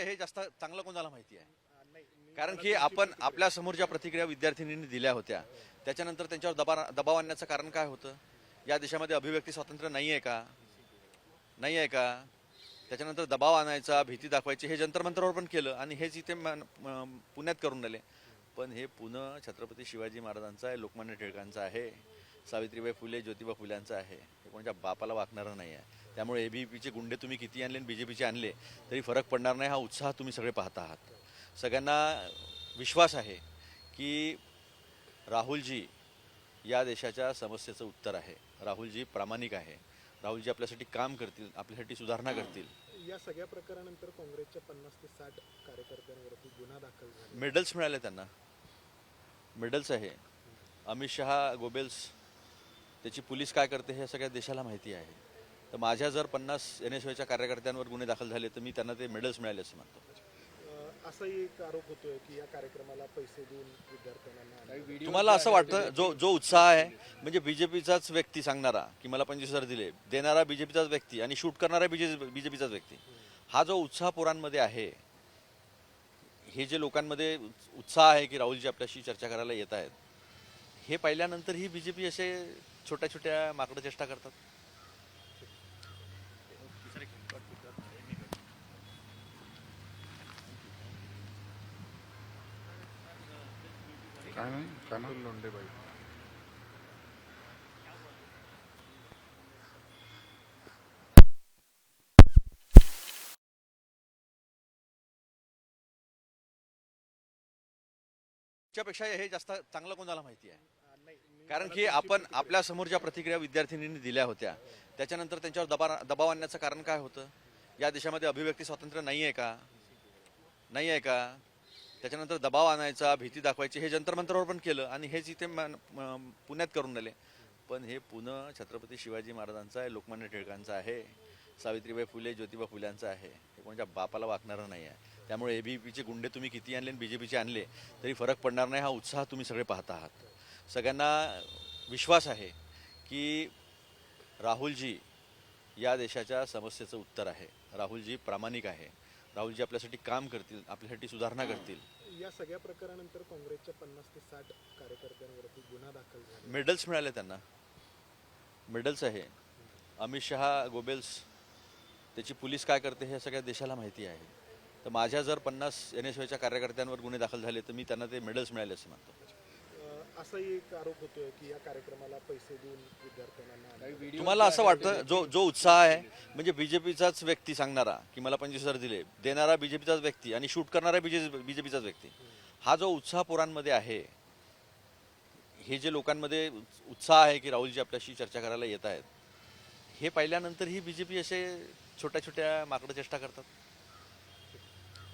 हे जास्त चांगलं कोणाला माहिती आहे. कारण की आपण आपल्या समोर ज्या प्रतिक्रिया विद्यार्थिनींनी दिल्या होत्या त्याच्यानंतर त्यांच्यावर दबाव आणण्याचं कारण काय होतं? या देशामध्ये अभिव्यक्ती स्वातंत्र्य नाही आहे का? नाही आहे का? त्याच्यानंतर दबाव आणायचा, भीती दाखवायची हे जंतर मंतरवर पण केलं आणि हेच इथे पुण्यात करून राहिले. पण हे पुणे छत्रपती शिवाजी महाराजांचं आहे, लोकमान्य टिळकांचं आहे, सावित्रीबाई फुले, ज्योतिबा फुल्यांचं आहे. हे कोणाच्या बापाला वाकणारं नाही आहे. त्यामुळे एबीवीपीचे गुंडे तुम्ही किती आणले आणि बीजेपीचे आणले तरी फरक पडणार नाही. हा उत्साह तुम्ही सगळे पाहता आहात. सगळ्यांना विश्वास आहे की राहुलजी या देशाच्या समस्येचं उत्तर आहे. राहुलजी प्रामाणिक आहे. राहुलजी आपल्यासाठी काम करतील, आपल्यासाठी सुधारणा करतील. या सगळ्या प्रकारानंतर काँग्रेसच्या 50 ते 60 कार्यकर्त्यांवरती गुन्हा दाखल झाला. मेडल्स मिळाले त्यांना. मेडल्स आहे. अमित शहा गोबेल्स त्याची पोलीस काय करते हे सगळ्या देशाला माहिती आहे. तर माझ्या जर 50 NSYच्या कार्यकर्त्यांवर गुन्हे दाखल झाले तर मी त्यांना ते मेडल्स मिळाले असं मानतो. असाही एक आरोप होतोय की या कार्यक्रमाला पैसे देऊन विद्यार्थ्यांना. तुम्हाला असं वाटतं जो उत्साह आहे म्हणजे बीजेपीचाच व्यक्ती सांगणारा की मला 25,000 दिले, देणारा बीजेपीचाच व्यक्ती आणि शूट करणारा बीजेपीचाच व्यक्ती, हा जो उत्साह पोरांमध्ये आहे, हे जे लोकांमध्ये उत्साह आहे की राहुलजी आपल्याशी चर्चा करायला येत आहेत, हे पाहिल्यानंतर ही बीजेपी असे छोट्या छोट्या माकडं चेष्टा करतात. लोंढेबाई त्यापेक्षा हे जास्त चांगलं कोणाला माहिती आहे. कारण की आपण आपल्या समोर ज्या प्रतिक्रिया विद्यार्थिनींनी दिल्या होत्या त्याच्यानंतर त्यांच्यावर दबाव आणण्याचं कारण काय होतं? या देशामध्ये अभिव्यक्ती स्वातंत्र्य नाही आहे का? नाही आहे का? त्याच्यानंतर दबाव आणायचा, भीती दाखवायची हे जंतर मंतरवर पण केलं आणि हेच इथे पुण्यात करून राहिले. पण हे पुणे छत्रपती शिवाजी महाराजांचं आहे, लोकमान्य टिळकांचं आहे, सावित्रीबाई फुले, ज्योतिबा फुल्यांचं आहे. हे कोणाच्या बापाला वाकणारं नाही आहे. त्यामुळे एबीवीपीचे गुंडे तुम्ही किती आणले आणि बीजेपीचे आणले तरी फरक पडणार नाही. हा उत्साह तुम्ही सगळे पाहता आहात. सगळ्यांना विश्वास आहे की राहुलजी या देशाच्या समस्येचं उत्तर आहे. राहुलजी प्रामाणिक आहे. राहुलजी आपल्यासाठी काम करतील, आपल्यासाठी सुधारणा करतील. या सगळ्या प्रकारानंतर काँग्रेसच्या 50 ते 60 कार्यकर्त्यांवरती गुन्हा दाखल झाला. मेडल्स मिळाले त्यांना. मेडल्स आहे. अमित शहा गोबेल्स त्याची पोलीस काय करते हे सगळ्या देशाला माहिती आहे. तर माझ्या जर 50 NSYच्या कार्यकर्त्यांवर गुन्हे दाखल झाले तर मी त्यांना ते मेडल्स मिळाले असं मानतो. असाही एक आरोप होतोय की या कार्यक्रमाला पैसे देऊन विद्यार्थ्यांना. तुम्हाला असं वाटतं जो उत्साह आहे म्हणजे बीजेपीचाच व्यक्ती सांगणारा की मला 25,000 दिले, देणारा बीजेपीचाच व्यक्ती आणि शूट करणारा बीजेपीचाच व्यक्ती, हा जो उत्साह पोरांमध्ये आहे, हे जे लोकांमध्ये उत्साह आहे की राहुलजी आपल्याशी चर्चा करायला येत आहेत, हे पाहिल्यानंतर ही बीजेपी असे छोट्या छोट्या माकडं चेष्टा करतात.